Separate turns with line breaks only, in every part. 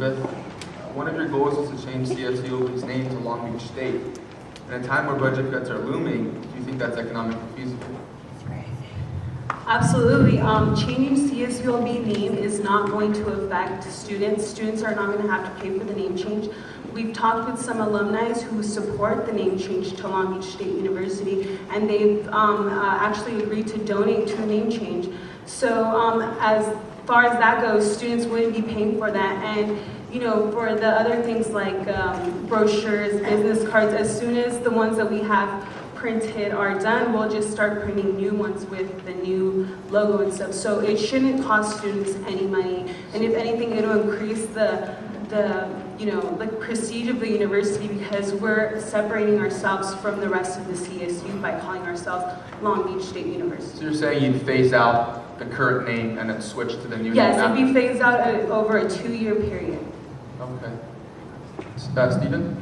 Elizabeth. One of your goals is to change CSU's name to Long Beach State. In a time where budget cuts are looming, do you think that's economically feasible?
Absolutely. Changing CSULB name is not going to affect students. Students are not going to have to pay for the name change. We've talked with some alumni who support the name change to Long Beach State University, and they've actually agreed to donate to the name change. So as far as that goes, students wouldn't be paying for that. And you know, for the other things like brochures, business cards, as soon as the ones that we have printed are done, we'll just start printing new ones with the new logo and stuff. So it shouldn't cost students any money. And if anything, it'll increase the prestige of the university, because we're separating ourselves from the rest of the CSU by calling ourselves Long Beach State University. So
you're saying you'd phase out the current name and then switch to the new name?
Yes, it'd be phased out over a 2-year period.
Okay. Stephen?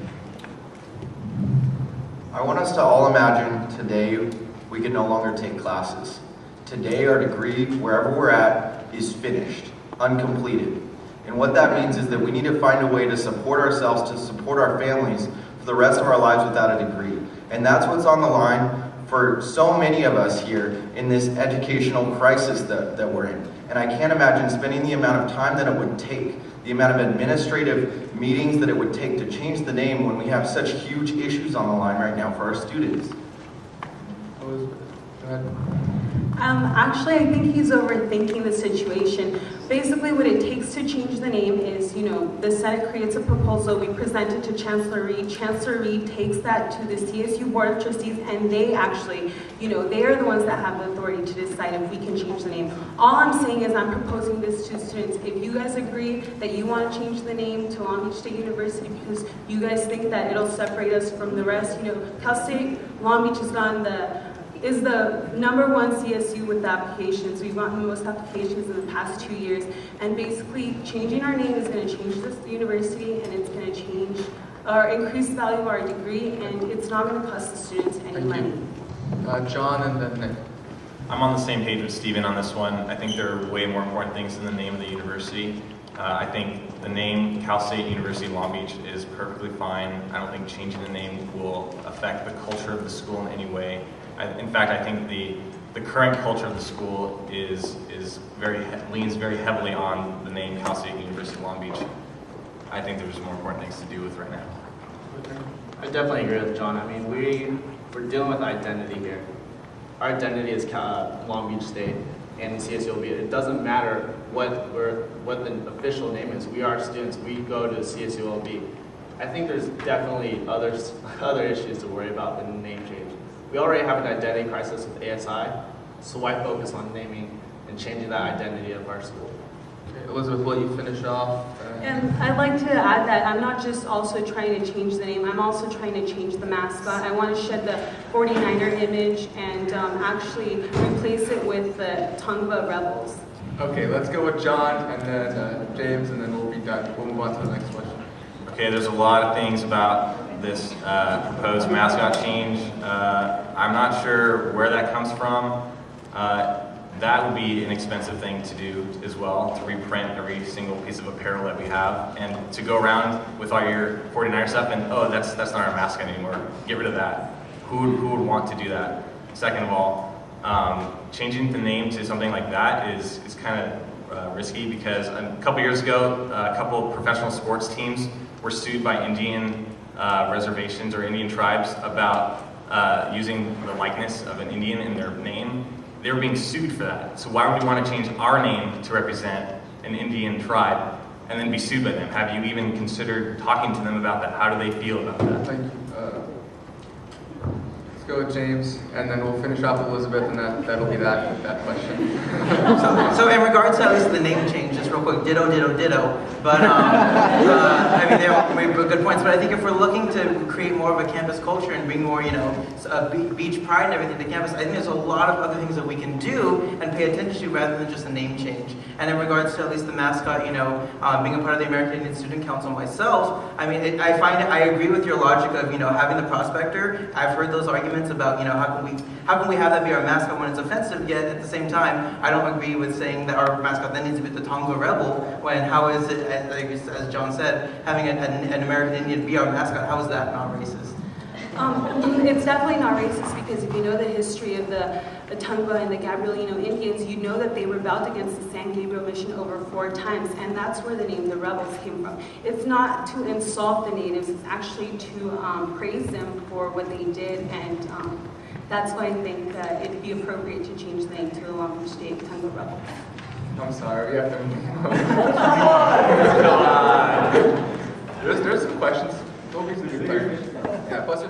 I want us to all imagine today we can no longer take classes. Today our degree, wherever we're at, is finished, uncompleted. And what that means is that we need to find a way to support ourselves, to support our families for the rest of our lives without a degree. And that's what's on the line for so many of us here in this educational crisis that we're in. And I can't imagine spending the amount of time that it would take, the amount of administrative meetings that it would take to change the name when we have such huge issues on the line right now for our students.
Elizabeth, go ahead.
Actually, I think he's overthinking the situation. Basically, what it takes to change the name is, the Senate creates a proposal, we present it to Chancellor Reed. Chancellor Reed takes that to the CSU Board of Trustees, and they actually, they are the ones that have the authority to decide if we can change the name. All I'm saying is I'm proposing this to students. If you guys agree that you want to change the name to Long Beach State University because you guys think that it'll separate us from the rest, Cal State Long Beach is the #1 CSU with applications. We've gotten the most applications in the past 2 years. And basically, changing our name is going to change this university, and it's going to change or increase the value of our degree, and it's not going to cost the students any money.
John and then Nick.
I'm on the same page with Steven on this one. I think there are way more important things than the name of the university. I think the name Cal State University Long Beach is perfectly fine. I don't think changing the name will affect the culture of the school in any way. In fact, I think the current culture of the school leans very heavily on the name Cal State University Long Beach. I think there's more important things to do with right now.
I definitely agree with John. I mean, we're dealing with identity here. Our identity is Long Beach State and CSULB. It doesn't matter what the official name is. We are students. We go to CSULB. I think there's definitely other issues to worry about than the name change. We already have an identity crisis with ASI, so why focus on naming and changing that identity of our school?
Okay, Elizabeth, will you finish off?
And I'd like to add that I'm not just also trying to change the name, I'm also trying to change the mascot. I want to shed the 49er image and actually replace it with the Tongva Rebels.
Okay, let's go with John and then James, and then we'll be done. We'll move on to the next question.
Okay, there's a lot of things about this proposed mascot change. I'm not sure where that comes from. That would be an expensive thing to do as well, to reprint every single piece of apparel that we have, and to go around with all your 49er stuff and, oh, that's not our mascot anymore. Get rid of that. Who would want to do that? Second of all, changing the name to something like that is kind of risky, because a couple years ago, a couple of professional sports teams were sued by Indian reservations or Indian tribes about using the likeness of an Indian in their name. They were being sued for that. So why would we want to change our name to represent an Indian tribe and then be sued by them? Have you even considered talking to them about that? How do they feel about that?
Thank you. Let's go with James, and then we'll finish off Elizabeth, and that'll be that question.
So in regards to at least the name change, just real quick, ditto. But I mean, they're good points. But I think if we're looking to create more of a campus culture and bring more, beach pride and everything to campus, I think there's a lot of other things that we can do and pay attention to rather than just a name change. And in regards to at least the mascot, being a part of the American Indian Student Council myself, I mean, I agree with your logic of, having the prospector. I've heard those arguments about, how can we have that be our mascot when it's offensive, yet at the same time, I don't agree with saying that our mascot then needs to be the Tonga Rebel, when how is it, as John said, having an American Indian be our mascot, how is that not racist?
It's definitely not racist, because if you know the history of the Tongva and the Gabrielino Indians, you know that they rebelled against the San Gabriel mission over 4 times, and that's where the name the Rebels came from. It's not to insult the natives, it's actually to praise them for what they did, and that's why I think that it'd be appropriate to change the name to the Long Beach State Tongva Rebel.
I'm sorry, we have to There's some questions. Don't be so good. Yeah, plus